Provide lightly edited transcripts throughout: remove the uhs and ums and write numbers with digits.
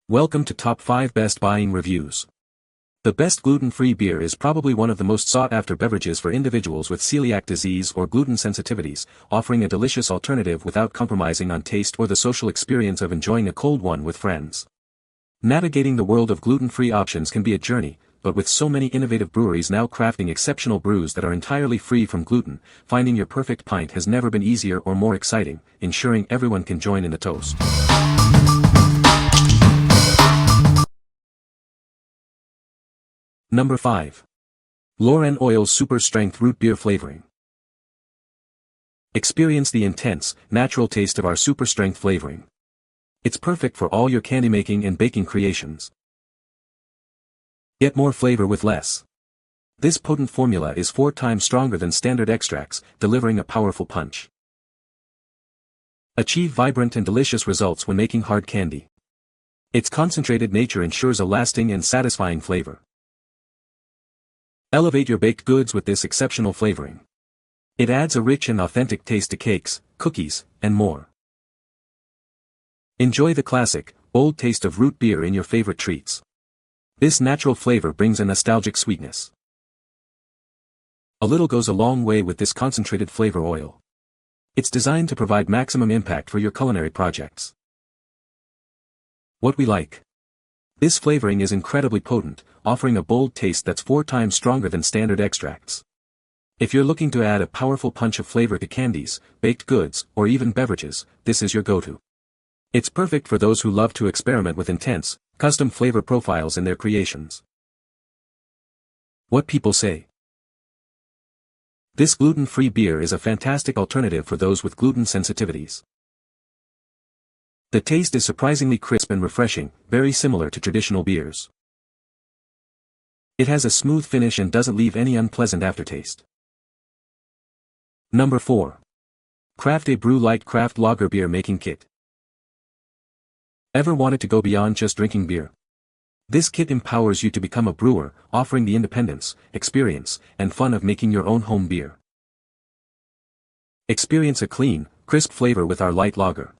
Welcome to Top 5 Best Buying Reviews. The best gluten-free beer is probably one of the most sought-after beverages for individuals with celiac disease or gluten sensitivities, offering a delicious alternative without compromising on taste or the social experience of enjoying a cold one with friends. Navigating the world of gluten-free options can be a journey, but with so many innovative breweries now crafting exceptional brews that are entirely free from gluten, finding your perfect pint has never been easier or more exciting, ensuring everyone can join in the toast. Number 5. LorAnn Oil Super Strength Root Beer Flavoring. Experience the intense, natural taste of our super strength flavoring. It's perfect for all your candy making and baking creations. Get more flavor with less. This potent formula is 4 times stronger than standard extracts, delivering a powerful punch. Achieve vibrant and delicious results when making hard candy. Its concentrated nature ensures a lasting and satisfying flavor. Elevate your baked goods with this exceptional flavoring. It adds a rich and authentic taste to cakes, cookies, and more. Enjoy the classic, bold taste of root beer in your favorite treats. This natural flavor brings a nostalgic sweetness. A little goes a long way with this concentrated flavor oil. It's designed to provide maximum impact for your culinary projects. What we like. This flavoring is incredibly potent, offering a bold taste that's 4 times stronger than standard extracts. If you're looking to add a powerful punch of flavor to candies, baked goods, or even beverages, this is your go-to. It's perfect for those who love to experiment with intense, custom flavor profiles in their creations. What people say. This gluten-free beer is a fantastic alternative for those with gluten sensitivities. The taste is surprisingly crisp and refreshing, very similar to traditional beers. It has a smooth finish and doesn't leave any unpleasant aftertaste. Number 4. Craft a Brew Light Craft Lager Beer Making Kit. Ever wanted to go beyond just drinking beer? This kit empowers you to become a brewer, offering the independence, experience, and fun of making your own home beer. Experience a clean, crisp flavor with our light lager.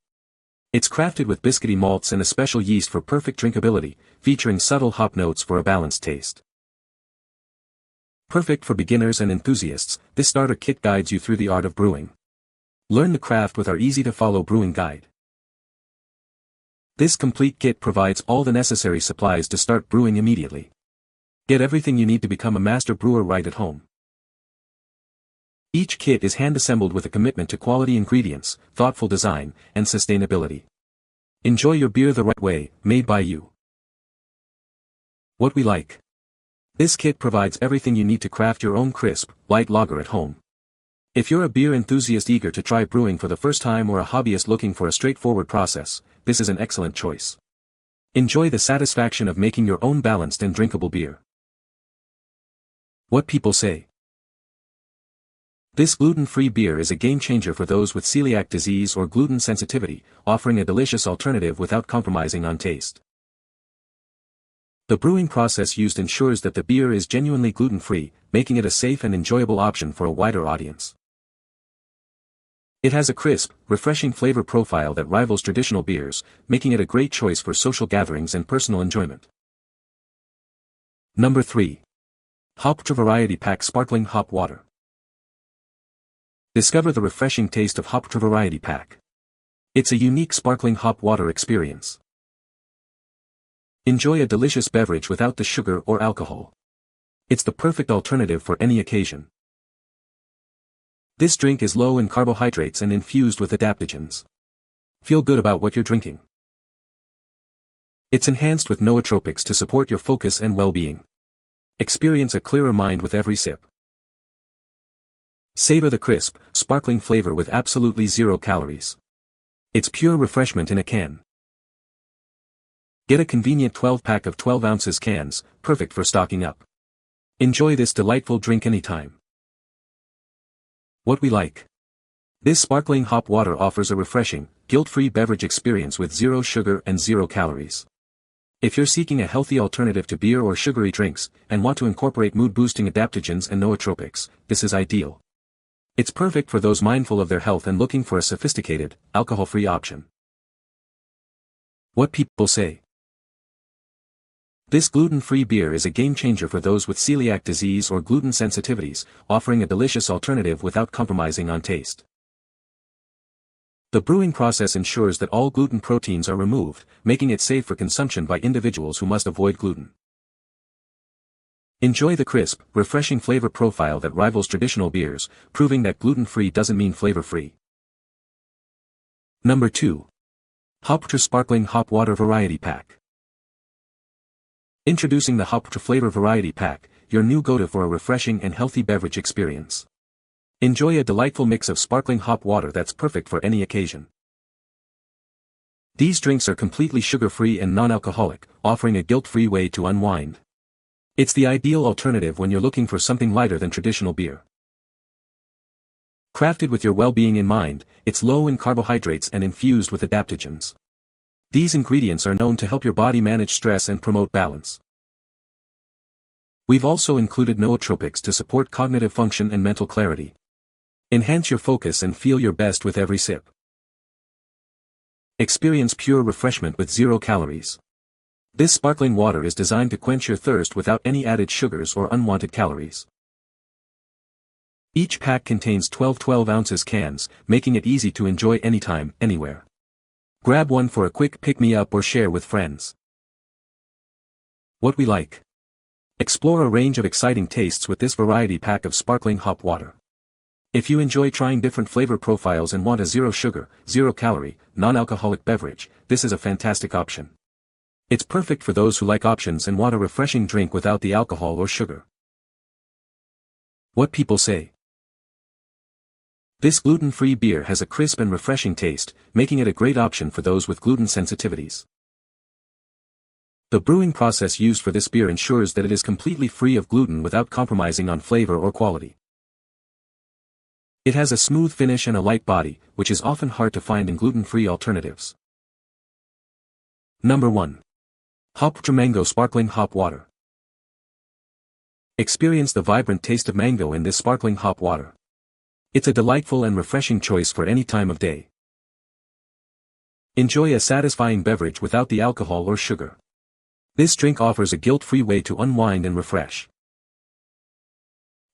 It's crafted with biscuity malts and a special yeast for perfect drinkability, featuring subtle hop notes for a balanced taste. Perfect for beginners and enthusiasts, this starter kit guides you through the art of brewing. Learn the craft with our easy-to-follow brewing guide. This complete kit provides all the necessary supplies to start brewing immediately. Get everything you need to become a master brewer right at home. Each kit is hand-assembled with a commitment to quality ingredients, thoughtful design, and sustainability. Enjoy your beer the right way, made by you. What we like. This kit provides everything you need to craft your own crisp, light lager at home. If you're a beer enthusiast eager to try brewing for the first time or a hobbyist looking for a straightforward process, this is an excellent choice. Enjoy the satisfaction of making your own balanced and drinkable beer. What people say. This gluten-free beer is a game-changer for those with celiac disease or gluten sensitivity, offering a delicious alternative without compromising on taste. The brewing process used ensures that the beer is genuinely gluten-free, making it a safe and enjoyable option for a wider audience. It has a crisp, refreshing flavor profile that rivals traditional beers, making it a great choice for social gatherings and personal enjoyment. Number 3. HOPWTR Variety Pack Sparkling Hop Water. Discover the refreshing taste of HOPWTR Variety Pack. It's a unique sparkling hop water experience. Enjoy a delicious beverage without the sugar or alcohol. It's the perfect alternative for any occasion. This drink is low in carbohydrates and infused with adaptogens. Feel good about what you're drinking. It's enhanced with nootropics to support your focus and well-being. Experience a clearer mind with every sip. Savor the crisp, sparkling flavor with absolutely 0 calories. It's pure refreshment in a can. Get a convenient 12-pack of 12 ounces cans, perfect for stocking up. Enjoy this delightful drink anytime. What we like. This sparkling hop water offers a refreshing, guilt-free beverage experience with 0 sugar and 0 calories. If you're seeking a healthy alternative to beer or sugary drinks, and want to incorporate mood-boosting adaptogens and nootropics, this is ideal. It's perfect for those mindful of their health and looking for a sophisticated, alcohol-free option. What people say. This gluten-free beer is a game-changer for those with celiac disease or gluten sensitivities, offering a delicious alternative without compromising on taste. The brewing process ensures that all gluten proteins are removed, making it safe for consumption by individuals who must avoid gluten. Enjoy the crisp, refreshing flavor profile that rivals traditional beers, proving that gluten-free doesn't mean flavor-free. Number 2. HOPWTR Sparkling Hop Water Variety Pack. Introducing the HOPWTR Flavor Variety Pack, your new go-to for a refreshing and healthy beverage experience. Enjoy a delightful mix of sparkling hop water that's perfect for any occasion. These drinks are completely sugar-free and non-alcoholic, offering a guilt-free way to unwind. It's the ideal alternative when you're looking for something lighter than traditional beer. Crafted with your well-being in mind, it's low in carbohydrates and infused with adaptogens. These ingredients are known to help your body manage stress and promote balance. We've also included nootropics to support cognitive function and mental clarity. Enhance your focus and feel your best with every sip. Experience pure refreshment with 0 calories. This sparkling water is designed to quench your thirst without any added sugars or unwanted calories. Each pack contains 12 ounces cans, making it easy to enjoy anytime, anywhere. Grab one for a quick pick-me-up or share with friends. What we like. Explore a range of exciting tastes with this variety pack of sparkling hop water. If you enjoy trying different flavor profiles and want a 0 sugar, 0 calorie, non-alcoholic beverage, this is a fantastic option. It's perfect for those who like options and want a refreshing drink without the alcohol or sugar. What people say. This gluten-free beer has a crisp and refreshing taste, making it a great option for those with gluten sensitivities. The brewing process used for this beer ensures that it is completely free of gluten without compromising on flavor or quality. It has a smooth finish and a light body, which is often hard to find in gluten-free alternatives. Number 1. HOPWTR Mango Sparkling Hop Water. Experience the vibrant taste of mango in this sparkling hop water. It's a delightful and refreshing choice for any time of day. Enjoy a satisfying beverage without the alcohol or sugar. This drink offers a guilt-free way to unwind and refresh.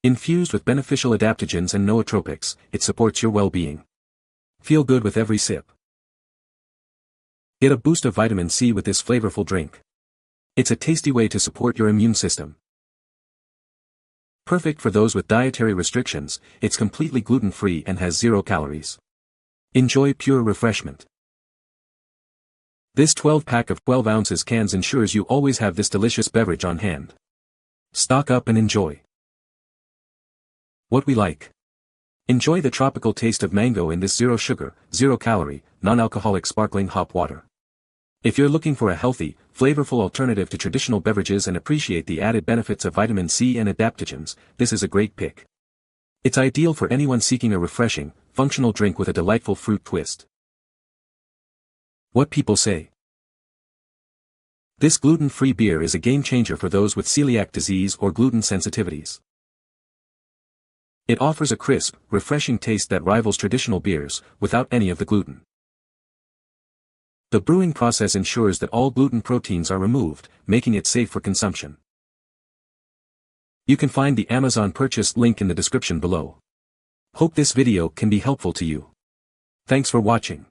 Infused with beneficial adaptogens and nootropics, it supports your well-being. Feel good with every sip. Get a boost of vitamin C with this flavorful drink. It's a tasty way to support your immune system. Perfect for those with dietary restrictions, it's completely gluten-free and has 0 calories. Enjoy pure refreshment. This 12-pack of 12 ounces cans ensures you always have this delicious beverage on hand. Stock up and enjoy. What we like. Enjoy the tropical taste of mango in this 0 sugar, 0 calorie, non-alcoholic sparkling hop water. If you're looking for a healthy, flavorful alternative to traditional beverages and appreciate the added benefits of vitamin C and adaptogens, this is a great pick. It's ideal for anyone seeking a refreshing, functional drink with a delightful fruit twist. What people say. This gluten-free beer is a game-changer for those with celiac disease or gluten sensitivities. It offers a crisp, refreshing taste that rivals traditional beers, without any of the gluten. The brewing process ensures that all gluten proteins are removed, making it safe for consumption. You can find the Amazon purchase link in the description below. Hope this video can be helpful to you. Thanks for watching.